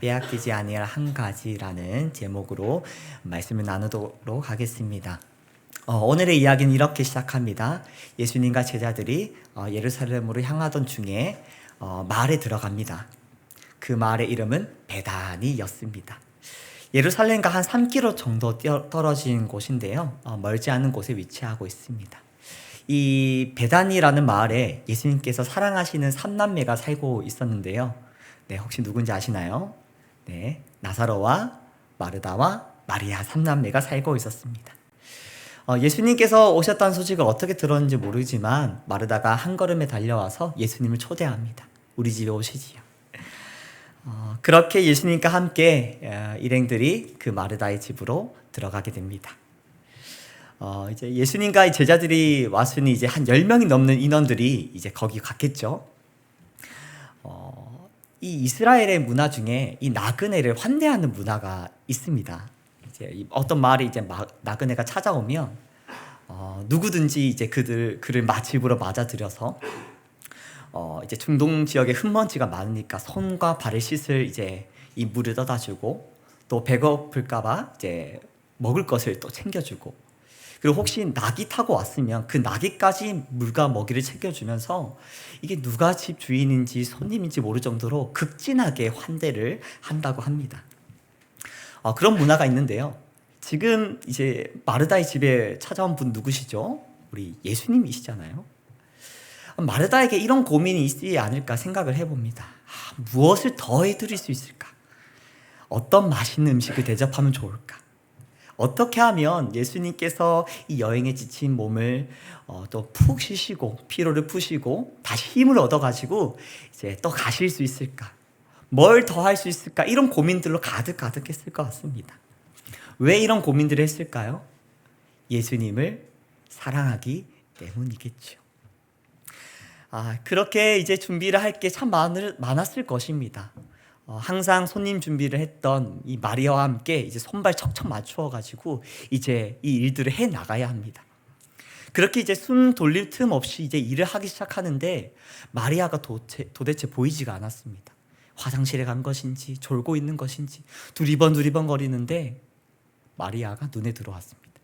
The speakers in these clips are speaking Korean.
빼앗기지 아니할 한 가지라는 제목으로 말씀을 나누도록 하겠습니다. 오늘의 이야기는 이렇게 시작합니다. 예수님과 제자들이 예루살렘으로 향하던 중에 마을에 들어갑니다. 그 마을의 이름은 베다니였습니다. 예루살렘과 한 3km 정도 떨어진 곳인데요. 멀지 않은 곳에 위치하고 있습니다. 이 베다니라는 마을에 예수님께서 사랑하시는 3남매가 살고 있었는데요. 네, 혹시 누군지 아시나요? 네, 나사로와 마르다와 마리아 3남매가 살고 있었습니다. 예수님께서 오셨다는 소식을 어떻게 들었는지 모르지만 마르다가 한 걸음에 달려와서 예수님을 초대합니다. 우리 집에 오시지요. 그렇게 예수님과 함께 일행들이 그 마르다의 집으로 들어가게 됩니다. 이제 예수님과 제자들이 왔으니 이제 한 10명이 넘는 인원들이 이제 거기 갔겠죠. 이 이스라엘의 문화 중에 이 나그네를 환대하는 문화가 있습니다. 이제 어떤 마을에 이제 나그네가 찾아오면 누구든지 이제 그를 집으로 맞아들여서 이제 중동 지역에 흙먼지가 많으니까 손과 발을 씻을 이제 이 물을 떠다주고 또 배고플까봐 이제 먹을 것을 또 챙겨주고 그리고 혹시 낙이 타고 왔으면 그 낙이까지 물과 먹이를 챙겨주면서 이게 누가 집 주인인지 손님인지 모를 정도로 극진하게 환대를 한다고 합니다. 그런 문화가 있는데요. 지금 이제 마르다의 집에 찾아온 분 누구시죠? 우리 예수님이시잖아요. 마르다에게 이런 고민이 있지 않을까 생각을 해봅니다. 무엇을 더 해드릴 수 있을까? 어떤 맛있는 음식을 대접하면 좋을까? 어떻게 하면 예수님께서 이 여행에 지친 몸을 또 푹 쉬시고 피로를 푸시고 다시 힘을 얻어가지고 이제 또 가실 수 있을까? 뭘 더 할 수 있을까? 이런 고민들로 가득했을 것 같습니다. 왜 이런 고민들을 했을까요? 예수님을 사랑하기 때문이겠죠. 그렇게 이제 준비를 할 게 참 많았을 것입니다. 항상 손님 준비를 했던 이 마리아와 함께 이제 손발 척척 맞추어 가지고 이제 이 일들을 해 나가야 합니다. 그렇게 이제 숨 돌릴 틈 없이 이제 일을 하기 시작하는데 마리아가 도대체 보이지가 않았습니다. 화장실에 간 것인지 졸고 있는 것인지 두리번 거리는데 마리아가 눈에 들어왔습니다.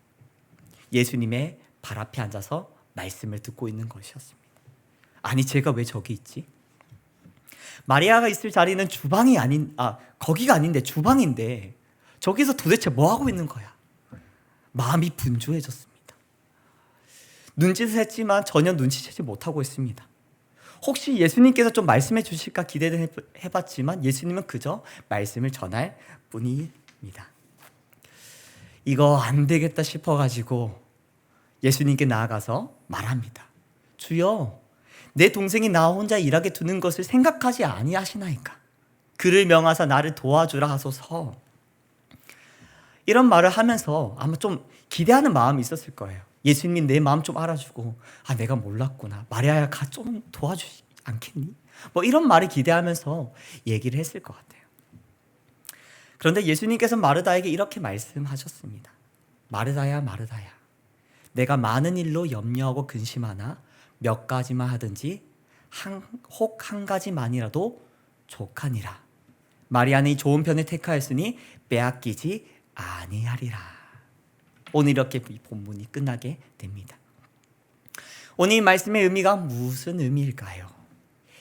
예수님의 발 앞에 앉아서 말씀을 듣고 있는 것이었습니다. 아니 제가 왜 저기 있지? 마리아가 있을 자리는 거기가 아닌데 주방인데 저기서 도대체 뭐 하고 있는 거야? 마음이 분주해졌습니다. 눈짓을 했지만 전혀 눈치채지 못하고 있습니다. 혹시 예수님께서 좀 말씀해 주실까 기대를 해봤지만 예수님은 그저 말씀을 전할 뿐입니다. 이거 안 되겠다 싶어가지고 예수님께 나아가서 말합니다. 주여, 내 동생이 나 혼자 일하게 두는 것을 생각하지 아니하시나이까? 그를 명하사 나를 도와주라 하소서. 이런 말을 하면서 아마 좀 기대하는 마음이 있었을 거예요. 예수님이 내 마음 좀 알아주고 내가 몰랐구나. 마리아야 가 좀 도와주지 않겠니? 뭐 이런 말을 기대하면서 얘기를 했을 것 같아요. 그런데 예수님께서 마르다에게 이렇게 말씀하셨습니다. 마르다야 내가 많은 일로 염려하고 근심하나 몇 가지만 하든지 혹 한 가지만이라도 족하니라. 마리아는 이 좋은 편을 택하였으니 빼앗기지 아니하리라. 오늘 이렇게 본문이 끝나게 됩니다. 오늘 이 말씀의 의미가 무슨 의미일까요?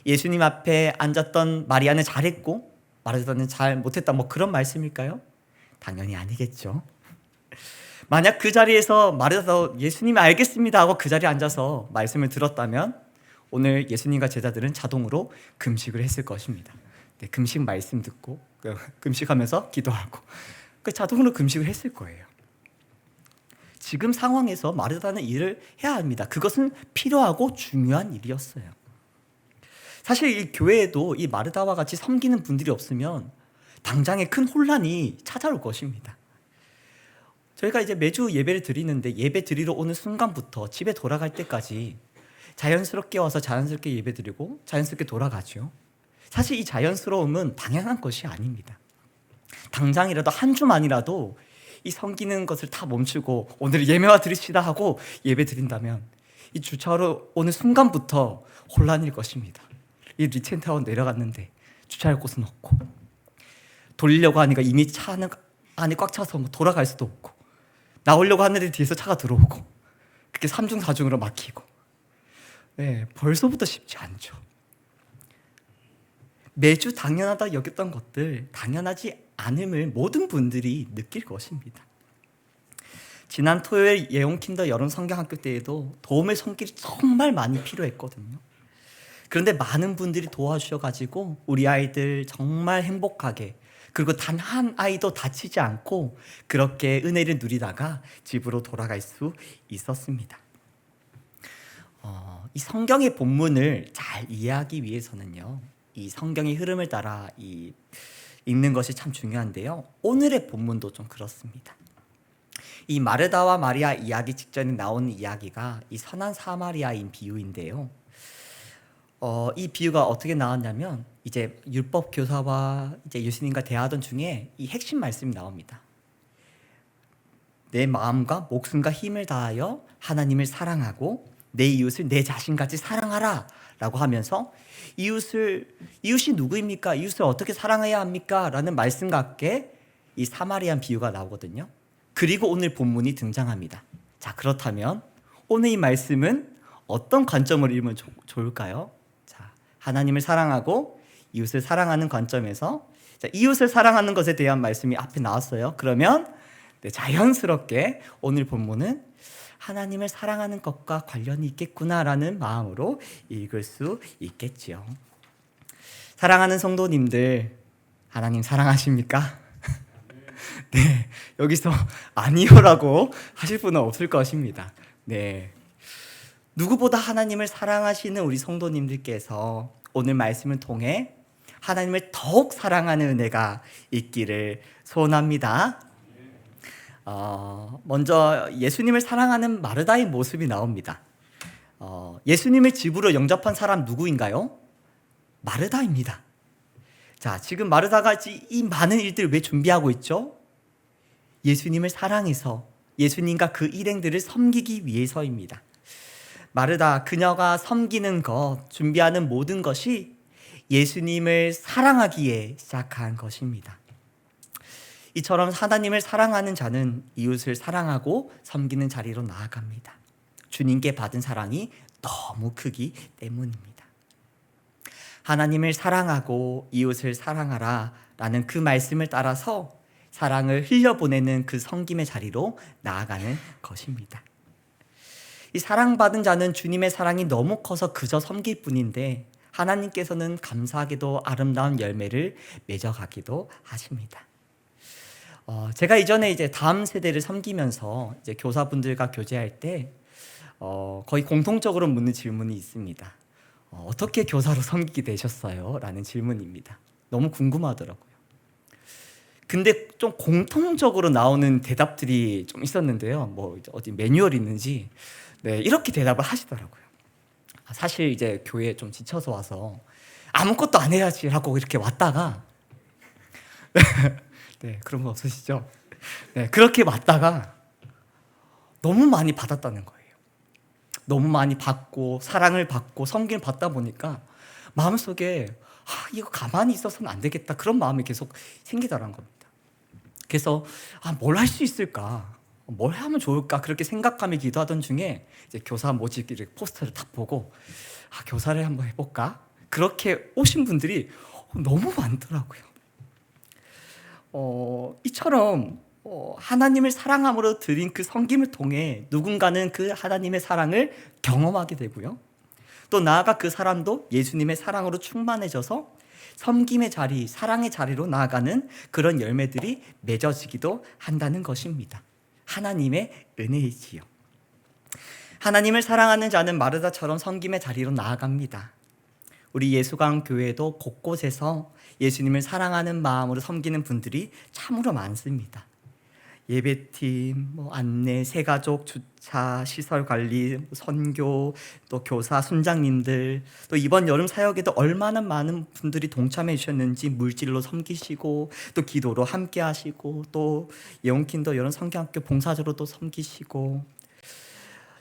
예수님 앞에 앉았던 마리아는 잘했고 마르다는 잘 못했다 그런 말씀일까요? 당연히 아니겠죠. 만약 그 자리에서 마르다도 예수님이 알겠습니다 하고 그 자리에 앉아서 말씀을 들었다면 오늘 예수님과 제자들은 자동으로 금식을 했을 것입니다. 네, 금식 말씀 듣고 금식하면서 기도하고 자동으로 금식을 했을 거예요. 지금 상황에서 마르다는 일을 해야 합니다. 그것은 필요하고 중요한 일이었어요. 사실 이 교회에도 이 마르다와 같이 섬기는 분들이 없으면 당장에 큰 혼란이 찾아올 것입니다. 저희가 이제 매주 예배를 드리는데 예배 드리러 오는 순간부터 집에 돌아갈 때까지 자연스럽게 와서 자연스럽게 예배 드리고 자연스럽게 돌아가죠. 사실 이 자연스러움은 당연한 것이 아닙니다. 당장이라도 한 주만이라도 이 섬기는 것을 다 멈추고 오늘 예배와 드립시다 하고 예배 드린다면 이 주차하러 오는 순간부터 혼란일 것입니다. 이 리첸타운 내려갔는데 주차할 곳은 없고 돌리려고 하니까 이미 차 안에 꽉 차서 뭐 돌아갈 수도 없고, 나오려고 하는데 뒤에서 차가 들어오고, 그렇게 3중 4중으로 막히고. 네, 벌써부터 쉽지 않죠. 매주 당연하다 여겼던 것들, 당연하지 않음을 모든 분들이 느낄 것입니다. 지난 토요일 예원킨더 여름 성경학교 때에도 도움의 손길이 정말 많이 필요했거든요. 그런데 많은 분들이 도와주셔가지고 우리 아이들 정말 행복하게, 그리고 단 한 아이도 다치지 않고 그렇게 은혜를 누리다가 집으로 돌아갈 수 있었습니다. 이 성경의 본문을 잘 이해하기 위해서는요, 이 성경의 흐름을 따라 읽는 것이 참 중요한데요. 오늘의 본문도 좀 그렇습니다. 이 마르다와 마리아 이야기 직전에 나오는 이야기가 이 선한 사마리아인 비유인데요. 이 비유가 어떻게 나왔냐면, 이제 율법 교사와 이제 예수님과 대화하던 중에 이 핵심 말씀이 나옵니다. 내 마음과 목숨과 힘을 다하여 하나님을 사랑하고 내 이웃을 내 자신같이 사랑하라 라고 하면서, 이웃이 누구입니까? 이웃을 어떻게 사랑해야 합니까? 라는 말씀과 함께 이 사마리안 비유가 나오거든요. 그리고 오늘 본문이 등장합니다. 자, 그렇다면 오늘 이 말씀은 어떤 관점으로 읽으면 좋을까요? 자, 하나님을 사랑하고 이웃을 사랑하는 관점에서, 자, 이웃을 사랑하는 것에 대한 말씀이 앞에 나왔어요. 그러면 자연스럽게 오늘 본문은 하나님을 사랑하는 것과 관련이 있겠구나라는 마음으로 읽을 수 있겠지요. 사랑하는 성도님들, 하나님 사랑하십니까? 네, 여기서 아니요라고 하실 분은 없을 것입니다. 네, 누구보다 하나님을 사랑하시는 우리 성도님들께서 오늘 말씀을 통해 하나님을 더욱 사랑하는 은혜가 있기를 소원합니다. 먼저 예수님을 사랑하는 마르다의 모습이 나옵니다. 예수님을 집으로 영접한 사람 누구인가요? 마르다입니다. 자, 지금 마르다가 이 많은 일들을 왜 준비하고 있죠? 예수님을 사랑해서 예수님과 그 일행들을 섬기기 위해서입니다. 마르다, 그녀가 섬기는 것, 준비하는 모든 것이 예수님을 사랑하기에 시작한 것입니다. 이처럼 하나님을 사랑하는 자는 이웃을 사랑하고 섬기는 자리로 나아갑니다. 주님께 받은 사랑이 너무 크기 때문입니다. 하나님을 사랑하고 이웃을 사랑하라 라는 그 말씀을 따라서 사랑을 흘려보내는 그 섬김의 자리로 나아가는 것입니다. 이 사랑받은 자는 주님의 사랑이 너무 커서 그저 섬길 뿐인데, 하나님께서는 감사하게도 아름다운 열매를 맺어가기도 하십니다. 제가 이전에 이제 다음 세대를 섬기면서 이제 교사분들과 교제할 때 거의 공통적으로 묻는 질문이 있습니다. 어떻게 교사로 섬기게 되셨어요? 라는 질문입니다. 너무 궁금하더라고요. 근데 좀 공통적으로 나오는 대답들이 좀 있었는데요. 뭐 어디 매뉴얼이 있는지, 네, 이렇게 대답을 하시더라고요. 사실 이제 교회에 좀 지쳐서 와서 아무것도 안 해야지 하고 이렇게 왔다가 네, 그런 거 없으시죠? 네, 그렇게 왔다가 너무 많이 받았다는 거예요. 너무 많이 받고 사랑을 받고 섬김을 받다 보니까 마음속에 이거 가만히 있어서는 안 되겠다, 그런 마음이 계속 생기더라는 겁니다. 그래서 뭘 할 수 있을까? 뭘 하면 좋을까? 그렇게 생각하며 기도하던 중에 이제 교사 모집 포스터를 딱 보고 교사를 한번 해볼까? 그렇게 오신 분들이 너무 많더라고요. 이처럼 하나님을 사랑함으로 드린 그 섬김을 통해 누군가는 그 하나님의 사랑을 경험하게 되고요. 또 나아가 그 사람도 예수님의 사랑으로 충만해져서 섬김의 자리, 사랑의 자리로 나아가는 그런 열매들이 맺어지기도 한다는 것입니다. 하나님의 은혜이지요. 하나님을 사랑하는 자는 마르다처럼 섬김의 자리로 나아갑니다. 우리 예수강 교회도 곳곳에서 예수님을 사랑하는 마음으로 섬기는 분들이 참으로 많습니다. 예배팀, 안내, 새가족, 주차, 시설 관리, 선교, 또 교사, 순장님들, 또 이번 여름 사역에도 얼마나 많은 분들이 동참해 주셨는지 물질로 섬기시고, 또 기도로 함께 하시고, 또 예원킨더 여름 성경학교 봉사자로도 섬기시고,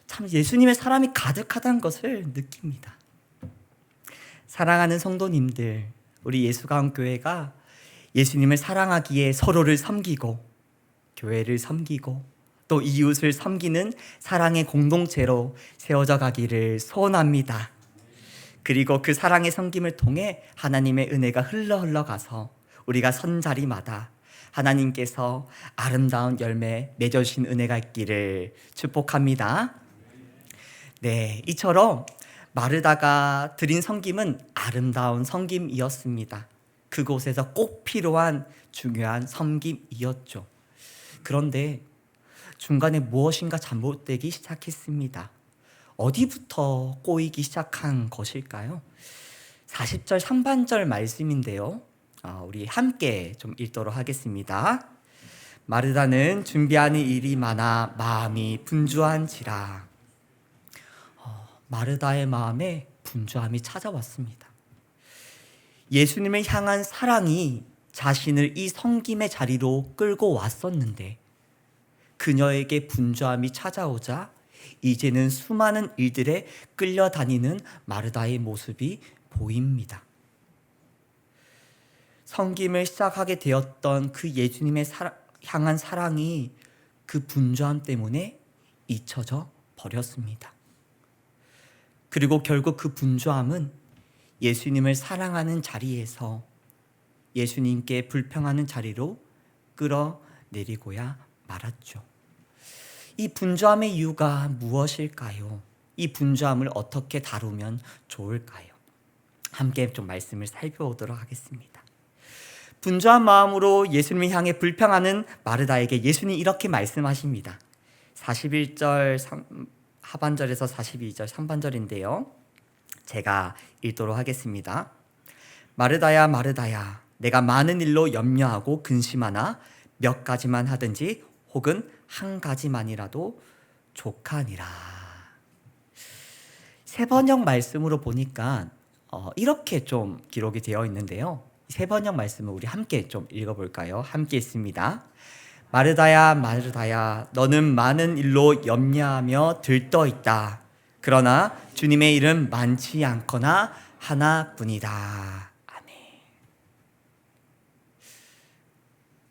참 예수님의 사람이 가득하다는 것을 느낍니다. 사랑하는 성도님들, 우리 예수가운교회가 예수님을 사랑하기에 서로를 섬기고 교회를 섬기고 또 이웃을 섬기는 사랑의 공동체로 세워져 가기를 소원합니다. 그리고 그 사랑의 섬김을 통해 하나님의 은혜가 흘러가서 우리가 선 자리마다 하나님께서 아름다운 열매 맺어주신 은혜가 있기를 축복합니다. 네, 이처럼 마르다가 드린 섬김은 아름다운 섬김이었습니다. 그곳에서 꼭 필요한 중요한 섬김이었죠. 그런데 중간에 무엇인가 잘못되기 시작했습니다. 어디부터 꼬이기 시작한 것일까요? 40절 상반절 말씀인데요. 우리 함께 좀 읽도록 하겠습니다. 마르다는 준비하는 일이 많아 마음이 분주한지라. 마르다의 마음에 분주함이 찾아왔습니다. 예수님을 향한 사랑이 자신을 이 섬김의 자리로 끌고 왔었는데 그녀에게 분주함이 찾아오자 이제는 수많은 일들에 끌려다니는 마르다의 모습이 보입니다. 섬김을 시작하게 되었던 그 예수님의 향한 사랑이 그 분주함 때문에 잊혀져 버렸습니다. 그리고 결국 그 분주함은 예수님을 사랑하는 자리에서 예수님께 불평하는 자리로 끌어내리고야 말았죠. 이 분주함의 이유가 무엇일까요? 이 분주함을 어떻게 다루면 좋을까요? 함께 좀 말씀을 살펴보도록 하겠습니다. 분주한 마음으로 예수님을 향해 불평하는 마르다에게 예수님이 이렇게 말씀하십니다. 41절 하반절에서 42절 상반절인데요. 제가 읽도록 하겠습니다. 마르다야 마르다야 내가 많은 일로 염려하고 근심하나 몇 가지만 하든지 혹은 한 가지만이라도 족하니라. 세 번역 말씀으로 보니까 이렇게 좀 기록이 되어 있는데요. 세 번역 말씀을 우리 함께 좀 읽어볼까요? 함께 읽습니다. 마르다야 마르다야 너는 많은 일로 염려하며 들떠있다. 그러나 주님의 일은 많지 않거나 하나뿐이다. 아멘.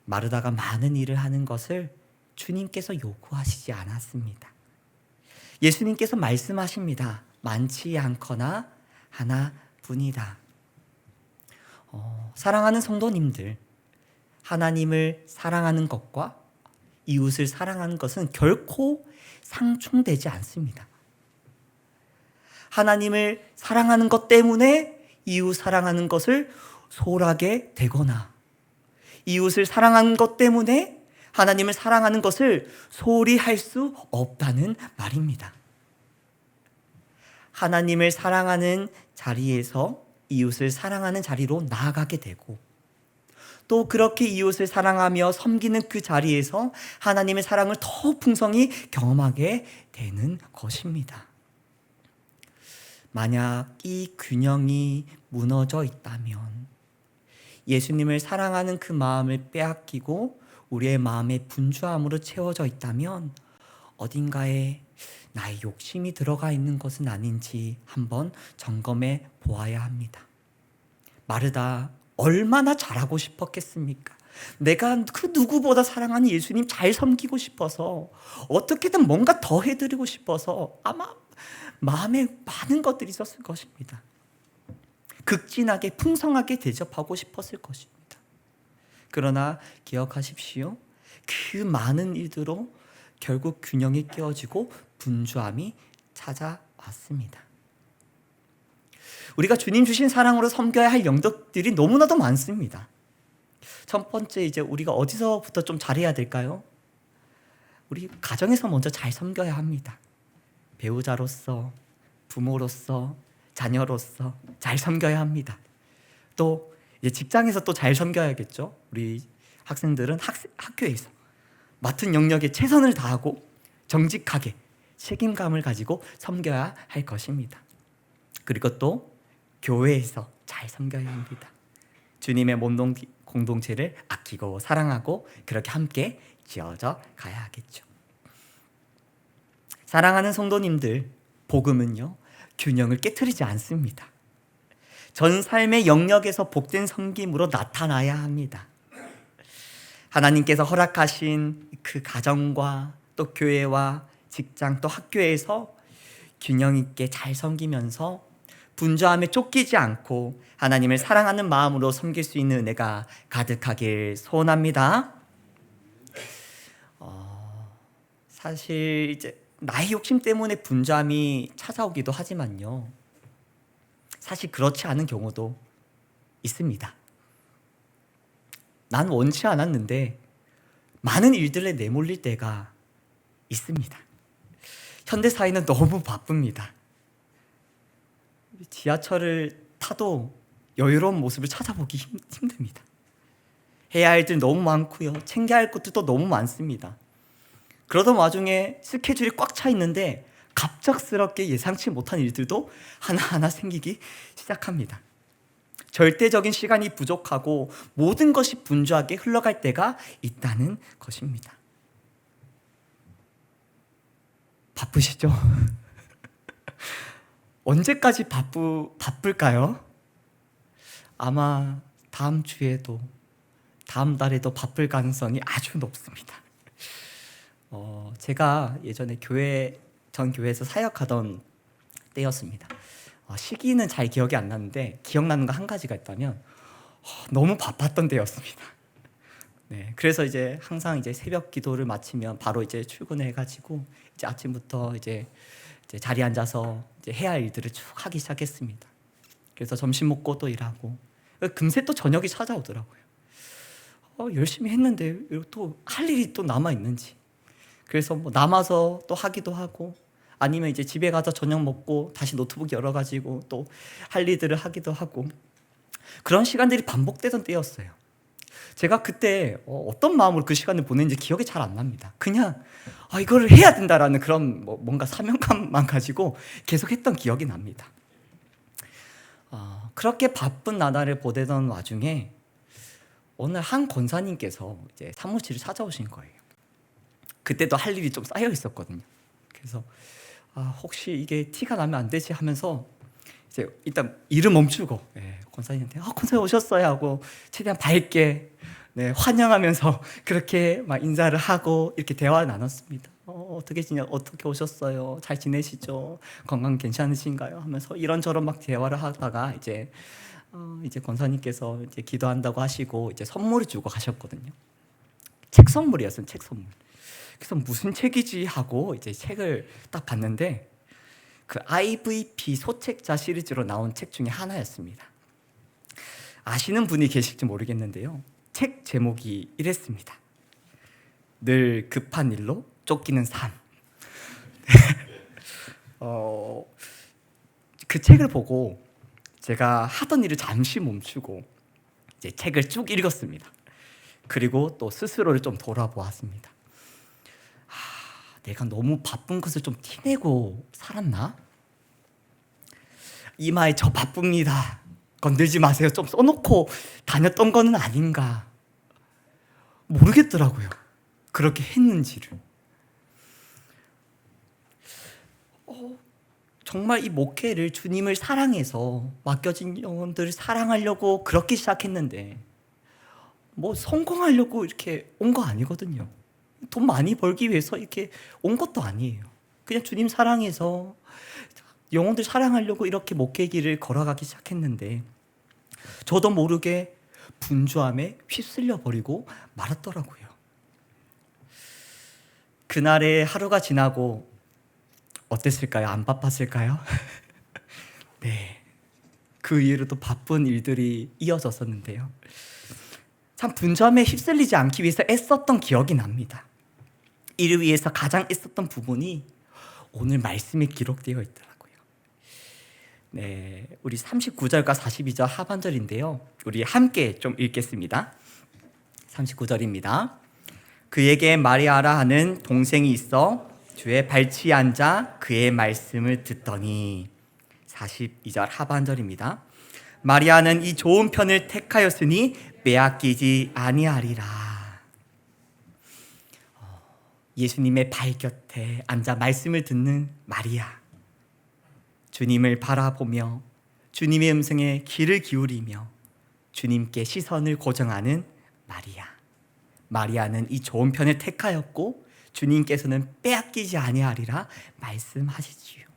마르다가 많은 일을 하는 것을 주님께서 요구하시지 않았습니다. 예수님께서 말씀하십니다. 많지 않거나 하나뿐이다. 사랑하는 성도님들, 하나님을 사랑하는 것과 이웃을 사랑하는 것은 결코 상충되지 않습니다. 하나님을 사랑하는 것 때문에 이웃 사랑하는 것을 소홀하게 되거나 이웃을 사랑하는 것 때문에 하나님을 사랑하는 것을 소홀히 할 수 없다는 말입니다. 하나님을 사랑하는 자리에서 이웃을 사랑하는 자리로 나아가게 되고 또 그렇게 이웃을 사랑하며 섬기는 그 자리에서 하나님의 사랑을 더 풍성히 경험하게 되는 것입니다. 만약 이 균형이 무너져 있다면 예수님을 사랑하는 그 마음을 빼앗기고 우리의 마음의 분주함으로 채워져 있다면 어딘가에 나의 욕심이 들어가 있는 것은 아닌지 한번 점검해 보아야 합니다. 마르다 얼마나 잘하고 싶었겠습니까? 내가 그 누구보다 사랑하는 예수님 잘 섬기고 싶어서 어떻게든 뭔가 더 해드리고 싶어서 아마 마음에 많은 것들이 있었을 것입니다. 극진하게 풍성하게 대접하고 싶었을 것입니다. 그러나 기억하십시오. 그 많은 일들로 결국 균형이 깨어지고 분주함이 찾아왔습니다. 우리가 주님 주신 사랑으로 섬겨야 할 영역들이 너무나도 많습니다. 첫 번째 이제 우리가 어디서부터 좀 잘해야 될까요? 우리 가정에서 먼저 잘 섬겨야 합니다. 배우자로서, 부모로서, 자녀로서 잘 섬겨야 합니다. 또 이제 직장에서 또 잘 섬겨야겠죠. 우리 학생들은 학교에서 맡은 영역에 최선을 다하고 정직하게 책임감을 가지고 섬겨야 할 것입니다. 그리고 또 교회에서 잘 섬겨야 합니다. 주님의 몸 공동체를 아끼고 사랑하고 그렇게 함께 지어져 가야 하겠죠. 사랑하는 성도님들, 복음은요 균형을 깨트리지 않습니다. 전 삶의 영역에서 복된 섬김으로 나타나야 합니다. 하나님께서 허락하신 그 가정과 또 교회와 직장 또 학교에서 균형 있게 잘 섬기면서 분주함에 쫓기지 않고 하나님을 사랑하는 마음으로 섬길 수 있는 은혜가 가득하길 소원합니다. 사실 이제 나의 욕심 때문에 분주함이 찾아오기도 하지만요, 사실 그렇지 않은 경우도 있습니다. 난 원치 않았는데 많은 일들에 내몰릴 때가 있습니다. 현대 사회는 너무 바쁩니다. 지하철을 타도 여유로운 모습을 찾아보기 힘듭니다. 해야 할 일 너무 많고요, 챙겨야 할 것도 너무 많습니다. 그러던 와중에 스케줄이 꽉 차 있는데 갑작스럽게 예상치 못한 일들도 하나하나 생기기 시작합니다. 절대적인 시간이 부족하고 모든 것이 분주하게 흘러갈 때가 있다는 것입니다. 바쁘시죠? 언제까지 바쁠까요? 아마 다음 주에도 다음 달에도 바쁠 가능성이 아주 높습니다. 제가 예전에 전 교회에서 사역하던 때였습니다. 시기는 잘 기억이 안 나는데 기억나는 거 한 가지가 있다면 너무 바빴던 때였습니다. 네, 그래서 이제 항상 이제 새벽 기도를 마치면 바로 이제 출근해가지고 이제 아침부터 이제 자리에 앉아서 이제 해야 할 일들을 쭉 하기 시작했습니다. 그래서 점심 먹고 또 일하고 금세 또 저녁이 찾아오더라고요. 열심히 했는데 또 할 일이 또 남아 있는지, 그래서 뭐 남아서 또 하기도 하고 아니면 이제 집에 가서 저녁 먹고 다시 노트북 열어가지고 또 할 일들을 하기도 하고, 그런 시간들이 반복되던 때였어요. 제가 그때 어떤 마음으로 그 시간을 보냈는지 기억이 잘 안 납니다. 그냥 이거를 해야 된다라는 그런 뭔가 사명감만 가지고 계속했던 기억이 납니다. 그렇게 바쁜 나날을 보내던 와중에 오늘 한 권사님께서 이제 사무실을 찾아오신 거예요. 그때도 할 일이 좀 쌓여 있었거든요. 그래서 혹시 이게 티가 나면 안 되지 하면서 이제 일단 일을 멈추고 권사님한테 권사님 오셨어요 하고 최대한 밝게 환영하면서 그렇게 막 인사를 하고 이렇게 대화를 나눴습니다. 어떻게 오셨어요? 잘 지내시죠? 건강 괜찮으신가요? 하면서 이런저런 막 대화를 하다가 이제 권사님께서 이제 기도한다고 하시고 이제 선물을 주고 가셨거든요. 책 선물이었어요. 책 선물. 그래서 무슨 책이지 하고 이제 책을 딱 봤는데 그 IVP 소책자 시리즈로 나온 책 중에 하나였습니다. 아시는 분이 계실지 모르겠는데요, 책 제목이 이랬습니다. 늘 급한 일로 쫓기는 삶. 그 책을 보고 제가 하던 일을 잠시 멈추고 이제 책을 쭉 읽었습니다. 그리고 또 스스로를 좀 돌아보았습니다. 내가 너무 바쁜 것을 좀 티내고 살았나? 이마에 저 바쁩니다, 건들지 마세요 좀 써놓고 다녔던 거는 아닌가 모르겠더라고요. 그렇게 했는지를. 정말 이 목회를 주님을 사랑해서 맡겨진 영혼들을 사랑하려고 그렇게 시작했는데 뭐 성공하려고 이렇게 온 거 아니거든요. 돈 많이 벌기 위해서 이렇게 온 것도 아니에요. 그냥 주님 사랑해서 영혼들 사랑하려고 이렇게 목회 길을 걸어가기 시작했는데 저도 모르게 분주함에 휩쓸려 버리고 말았더라고요. 그날의 하루가 지나고 어땠을까요? 안 바빴을까요? 네, 그 이후로도 바쁜 일들이 이어졌었는데요, 참 분주함에 휩쓸리지 않기 위해서 애썼던 기억이 납니다. 이를 위해서 가장 애썼던 부분이 오늘 말씀에 기록되어 있더라고요. 네, 우리 39절과 42절 하반절인데요, 우리 함께 좀 읽겠습니다. 39절입니다. 그에게 마리아라 하는 동생이 있어 주의 발치에 앉아 그의 말씀을 듣더니. 42절 하반절입니다. 마리아는 이 좋은 편을 택하였으니 빼앗기지 아니하리라. 예수님의 발 곁에 앉아 말씀을 듣는 마리아, 주님을 바라보며 주님의 음성에 귀를 기울이며 주님께 시선을 고정하는 마리아. 마리아는 이 좋은 편을 택하였고 주님께서는 빼앗기지 아니하리라 말씀하시지요.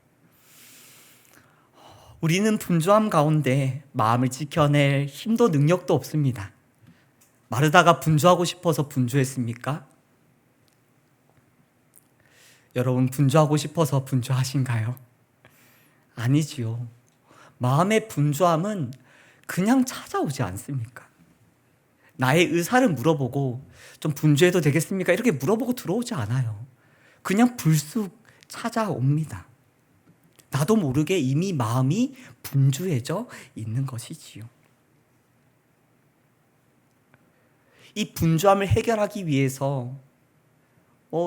우리는 분주함 가운데 마음을 지켜낼 힘도 능력도 없습니다. 마르다가 분주하고 싶어서 분주했습니까? 여러분, 분주하고 싶어서 분주하신가요? 아니지요. 마음의 분주함은 그냥 찾아오지 않습니까? 나의 의사를 물어보고 좀 분주해도 되겠습니까? 이렇게 물어보고 들어오지 않아요. 그냥 불쑥 찾아옵니다. 나도 모르게 이미 마음이 분주해져 있는 것이지요. 이 분주함을 해결하기 위해서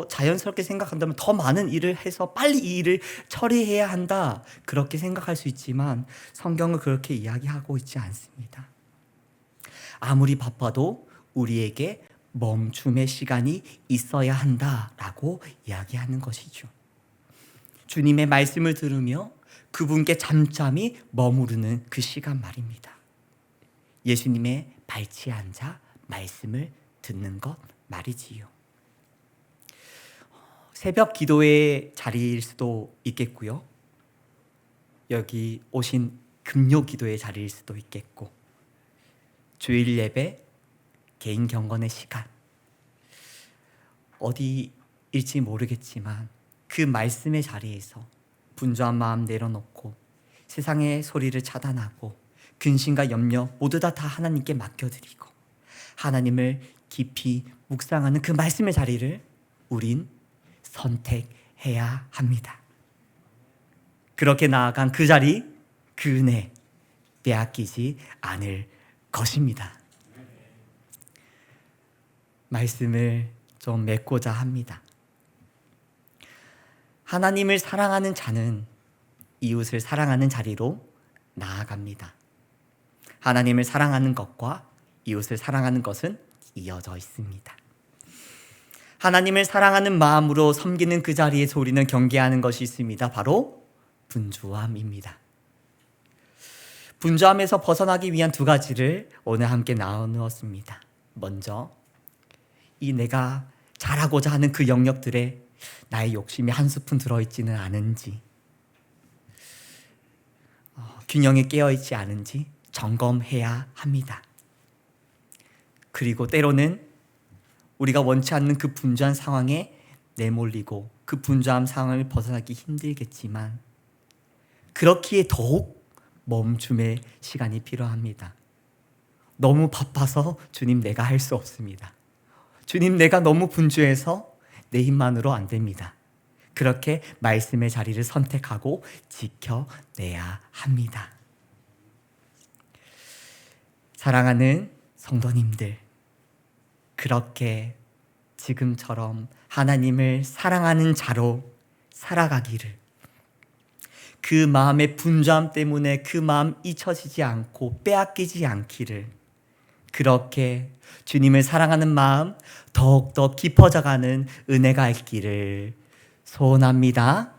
자연스럽게 생각한다면 더 많은 일을 해서 빨리 이 일을 처리해야 한다, 그렇게 생각할 수 있지만 성경은 그렇게 이야기하고 있지 않습니다. 아무리 바빠도 우리에게 멈춤의 시간이 있어야 한다라고 이야기하는 것이죠. 주님의 말씀을 들으며 그분께 잠잠히 머무르는 그 시간 말입니다. 예수님의 발치에 앉아 말씀을 듣는 것 말이지요. 새벽 기도의 자리일 수도 있겠고요. 여기 오신 금요 기도의 자리일 수도 있겠고, 주일 예배, 개인 경건의 시간, 어디일지 모르겠지만 그 말씀의 자리에서 분주한 마음 내려놓고 세상의 소리를 차단하고 근심과 염려 모두 다 하나님께 맡겨드리고 하나님을 깊이 묵상하는 그 말씀의 자리를 우린 선택해야 합니다. 그렇게 나아간 그 자리, 그 은혜 빼앗기지 않을 것입니다. 말씀을 좀 맺고자 합니다. 하나님을 사랑하는 자는 이웃을 사랑하는 자리로 나아갑니다. 하나님을 사랑하는 것과 이웃을 사랑하는 것은 이어져 있습니다. 하나님을 사랑하는 마음으로 섬기는 그 자리에서 우리는 경계하는 것이 있습니다. 바로 분주함입니다. 분주함에서 벗어나기 위한 두 가지를 오늘 함께 나누었습니다. 먼저, 이 내가 잘하고자 하는 그 영역들에 나의 욕심이 한 스푼 들어있지는 않은지, 균형이 깨어있지 않은지 점검해야 합니다. 그리고 때로는 우리가 원치 않는 그 분주한 상황에 내몰리고 그 분주한 상황을 벗어나기 힘들겠지만 그렇기에 더욱 멈춤의 시간이 필요합니다. 너무 바빠서 주님 내가 할 수 없습니다. 주님 내가 너무 분주해서 내 힘만으로 안 됩니다. 그렇게 말씀의 자리를 선택하고 지켜내야 합니다. 사랑하는 성도님들, 그렇게 지금처럼 하나님을 사랑하는 자로 살아가기를, 그 마음의 분주함 때문에 그 마음 잊혀지지 않고 빼앗기지 않기를, 그렇게 주님을 사랑하는 마음 더욱더 깊어져가는 은혜가 있기를 소원합니다.